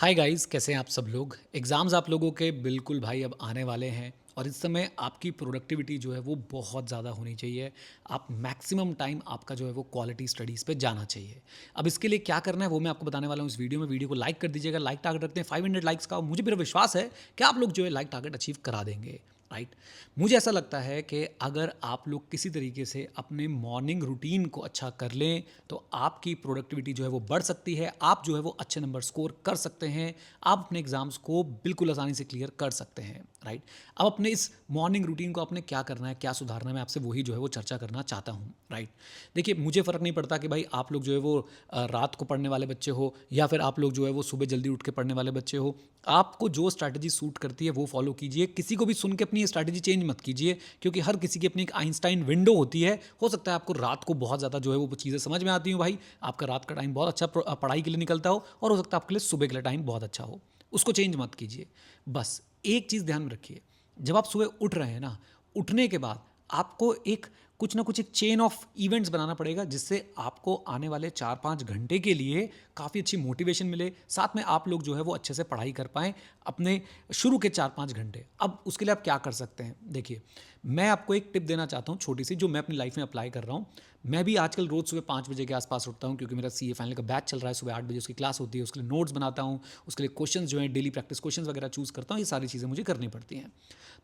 Hi guys, कैसे हैं आप सब लोग। एग्ज़ाम्स आप लोगों के बिल्कुल भाई अब आने वाले हैं और इस समय आपकी प्रोडक्टिविटी जो है वो बहुत ज़्यादा होनी चाहिए। आप मैक्सिमम टाइम आपका जो है वो क्वालिटी स्टडीज़ पे जाना चाहिए। अब इसके लिए क्या करना है वो मैं आपको बताने वाला हूँ इस वीडियो में। वीडियो को लाइक कर दीजिएगा। लाइक टारगेट रखते हैं 500 लाइक्स का। मुझे मेरा विश्वास है कि आप लोग जो है लाइक टारगेट अचीव करा देंगे। राइट। मुझे ऐसा लगता है कि अगर आप लोग किसी तरीके से अपने मॉर्निंग रूटीन को अच्छा कर लें तो आपकी प्रोडक्टिविटी जो है वो बढ़ सकती है। आप जो है वो अच्छे नंबर स्कोर कर सकते हैं। आप अपने एग्जाम्स को बिल्कुल आसानी से क्लियर कर सकते हैं। राइट। अब अपने इस मॉर्निंग रूटीन को आपने क्या करना है, क्या सुधारना है, मैं आपसे वही जो है वो चर्चा करना चाहता हूँ। राइट। देखिए, मुझे फ़र्क नहीं पड़ता कि भाई आप लोग जो है वो रात को पढ़ने वाले बच्चे हो या फिर आप लोग जो है वो सुबह जल्दी उठ के पढ़ने वाले बच्चे हो। आपको जो स्ट्रैटेजी सूट करती है वो फॉलो कीजिए। किसी को भी सुन के अपनी स्ट्रैटेजी चेंज मत कीजिए, क्योंकि हर किसी की अपनी एक आइंस्टाइन विंडो होती है। हो सकता है आपको रात को बहुत ज़्यादा जो है वो चीज़ें समझ में आती हो भाई, आपका रात का टाइम बहुत अच्छा पढ़ाई के लिए निकलता हो, और हो सकता है आपके लिए सुबह के लिए टाइम बहुत अच्छा हो। उसको चेंज मत कीजिए। बस एक चीज़ ध्यान में रखिए, जब आप सुबह उठ रहे हैं ना, उठने के बाद आपको एक कुछ ना कुछ एक चेन ऑफ इवेंट्स बनाना पड़ेगा, जिससे आपको आने वाले 4-5 घंटे के लिए काफ़ी अच्छी मोटिवेशन मिले, साथ में आप लोग जो है वो अच्छे से पढ़ाई कर पाएँ अपने शुरू के 4-5 घंटे। अब उसके लिए आप क्या कर सकते हैं, देखिए मैं आपको एक टिप देना चाहता हूँ छोटी सी, जो मैं अपनी लाइफ में अप्लाई कर रहा हूँ। मैं भी आजकल रोज़ सुबह 5 बजे के आसपास उठता हूँ, क्योंकि मेरा सीए फाइनल का बैच चल रहा है। सुबह 8 बजे उसकी क्लास होती है, उसके लिए नोट्स बनाता हूँ, उसके लिए क्वेश्चंस जो हैं डेली प्रैक्टिस क्वेश्चंस वगैरह चूज़ करता हूँ। ये सारी चीज़ें मुझे करनी पड़ती हैं।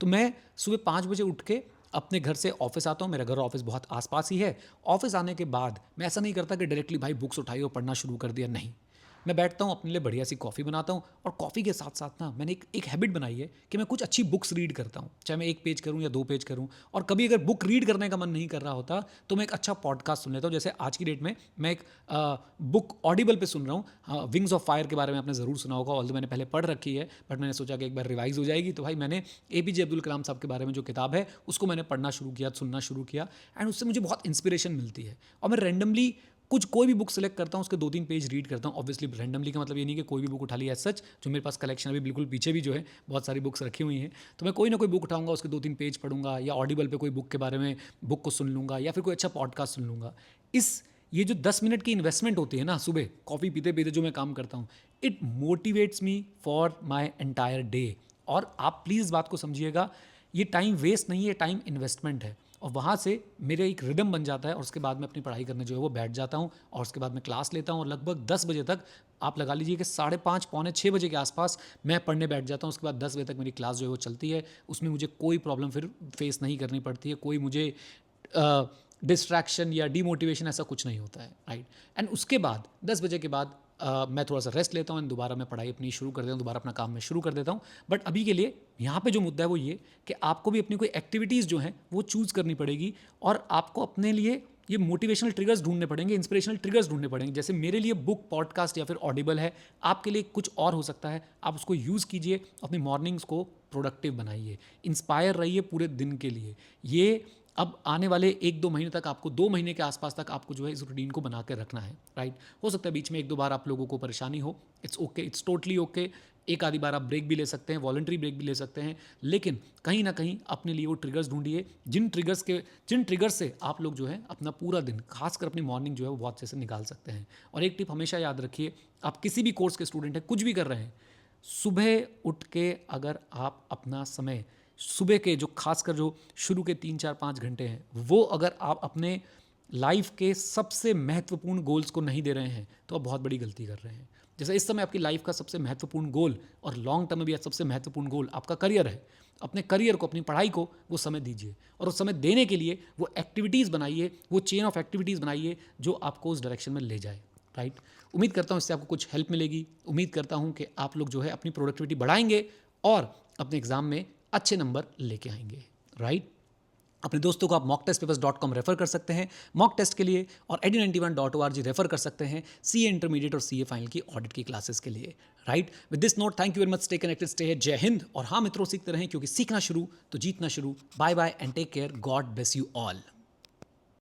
तो मैं सुबह 5 बजे उठ के अपने घर से ऑफिस आता हूँ। मेरा घर ऑफिस बहुत आसपास ही है। ऑफिस आने के बाद मैं ऐसा नहीं करता कि डायरेक्टली भाई बुक्स उठाई और पढ़ना शुरू कर दिया, नहीं। मैं बैठता हूँ, अपने लिए बढ़िया सी कॉफ़ी बनाता हूँ, और कॉफ़ी के साथ साथ ना मैंने एक हैबिट बनाई है कि मैं कुछ अच्छी बुक्स रीड करता हूँ, चाहे मैं 1 पेज करूँ या 2 पेज करूँ। और कभी अगर बुक रीड करने का मन नहीं कर रहा होता तो मैं एक अच्छा पॉडकास्ट सुन लेता हूँ। जैसे आज की डेट में मैं एक बुक ऑडिबल पे सुन रहा हूँ। हाँ, विंग्स ऑफ फायर के बारे में आपने ज़रूर सुना होगा, ऑल्दो मैंने पहले पढ़ रखी है, बट मैंने सोचा कि एक बार रिवाइज हो जाएगी। तो भाई मैंने एपीजे अब्दुल कलाम साहब के बारे में जो किताब है उसको मैंने पढ़ना शुरू किया, सुनना शुरू किया, एंड उससे मुझे बहुत इंस्पिरेशन मिलती है। और मैं रैंडमली कुछ कोई भी बुक सेलेक्ट करता हूँ, उसके 2-3 पेज रीड करता हूँ। ऑब्वियसली रैंडमली का मतलब ये नहीं कि कोई भी बुक उठा ली। एज सच जो मेरे पास कलेक्शन अभी बिल्कुल पीछे भी जो है बहुत सारी बुक्स रखी हुई हैं, तो मैं कोई ना कोई बुक उठाऊंगा, उसके 2-3 पेज पढ़ूंगा, या ऑडिबल पे कोई बुक के बारे में बुक को सुन लूँगा, या फिर कोई अच्छा पॉडकास्ट सुन लूँगा। इस ये जो 10 मिनट की इन्वेस्टमेंट होती है ना सुबह कॉफ़ी पीते पीते जो मैं काम करता हूँ, it motivates me for my entire day. और आप प्लीज़ बात को समझिएगा, ये टाइम वेस्ट नहीं है, टाइम इन्वेस्टमेंट है। और वहाँ से मेरे एक रिदम बन जाता है, और उसके बाद मैं अपनी पढ़ाई करने जो है वो बैठ जाता हूँ, और उसके बाद मैं क्लास लेता हूँ, और लगभग 10 बजे तक, आप लगा लीजिए कि 5:30 पौने 6 बजे के आसपास मैं पढ़ने बैठ जाता हूँ। उसके बाद 10 बजे तक मेरी क्लास जो है वो चलती है। उसमें मुझे कोई प्रॉब्लम फिर फेस नहीं करनी पड़ती है, कोई मुझे डिस्ट्रैक्शन या डीमोटिवेशन ऐसा कुछ नहीं होता है। राइट। एंड उसके बाद 10 बजे के बाद मैं थोड़ा सा रेस्ट लेता हूँ, एंड दोबारा मैं पढ़ाई अपनी शुरू कर देता हूँ, दोबारा अपना काम मैं शुरू कर देता हूँ। बट अभी के लिए यहाँ पे जो मुद्दा है वो ये कि आपको भी अपनी कोई एक्टिविटीज़ जो हैं वो चूज़ करनी पड़ेगी, और आपको अपने लिए ये मोटिवेशनल ट्रिगर्स ढूंढने पड़ेंगे, इंस्पिरेशनल ट्रिगर्स ढूंढने पड़ेंगे। जैसे मेरे लिए बुक, पॉडकास्ट या फिर ऑडिबल है, आपके लिए कुछ और हो सकता है। आप उसको यूज़ कीजिए, अपनी मॉर्निंग्स को प्रोडक्टिव बनाइए, इंस्पायर रहिए पूरे दिन के लिए। ये अब आने वाले 1-2 महीने तक, आपको 2 महीने के आसपास तक आपको जो है इस रूटीन को बना के रखना है। राइट। हो सकता है बीच में 1-2 बार आप लोगों को परेशानी हो, it's okay, it's totally okay. एक आधी बार आप ब्रेक भी ले सकते हैं, वॉलंटरी ब्रेक भी ले सकते हैं, लेकिन कहीं ना कहीं अपने लिए वो ट्रिगर्स ढूंढिए, जिन ट्रिगर्स से आप लोग जो है अपना पूरा दिन, खासकर अपनी मॉर्निंग जो है वो बहुत अच्छे से निकाल सकते हैं। और एक टिप हमेशा याद रखिए, आप किसी भी कोर्स के स्टूडेंट हैं, कुछ भी कर रहे हैं, सुबह उठ के अगर आप अपना समय, सुबह के जो खासकर जो शुरू के 3-4-5 घंटे हैं, वो अगर आप अपने लाइफ के सबसे महत्वपूर्ण गोल्स को नहीं दे रहे हैं तो आप बहुत बड़ी गलती कर रहे हैं। जैसे इस समय आपकी लाइफ का सबसे महत्वपूर्ण गोल, और लॉन्ग टर्म में भी सबसे महत्वपूर्ण गोल आपका करियर है, अपने करियर को, अपनी पढ़ाई को वो समय दीजिए, और उस समय देने के लिए वो एक्टिविटीज़ बनाइए, वो चेन ऑफ एक्टिविटीज़ बनाइए जो आपको उस डायरेक्शन में ले जाए। राइट। उम्मीद करता हूँ इससे आपको कुछ हेल्प मिलेगी। उम्मीद करता हूँ कि आप लोग जो है अपनी प्रोडक्टिविटी बढ़ाएंगे और अपने एग्जाम में अच्छे नंबर लेके आएंगे। राइट। अपने दोस्तों को आप mockTestPapers.com रेफर कर सकते हैं मॉक टेस्ट के लिए, और edu91.org रेफर कर सकते हैं सीए इंटरमीडिएट और सीए फाइनल की ऑडिट की क्लासेस के लिए। Right. With this note, thank you very much, stay connected, stay है, जय हिंद। और हाँ मित्रों, सीखते रहें, क्योंकि सीखना शुरू तो जीतना शुरू। Bye bye and take care, god bless you all.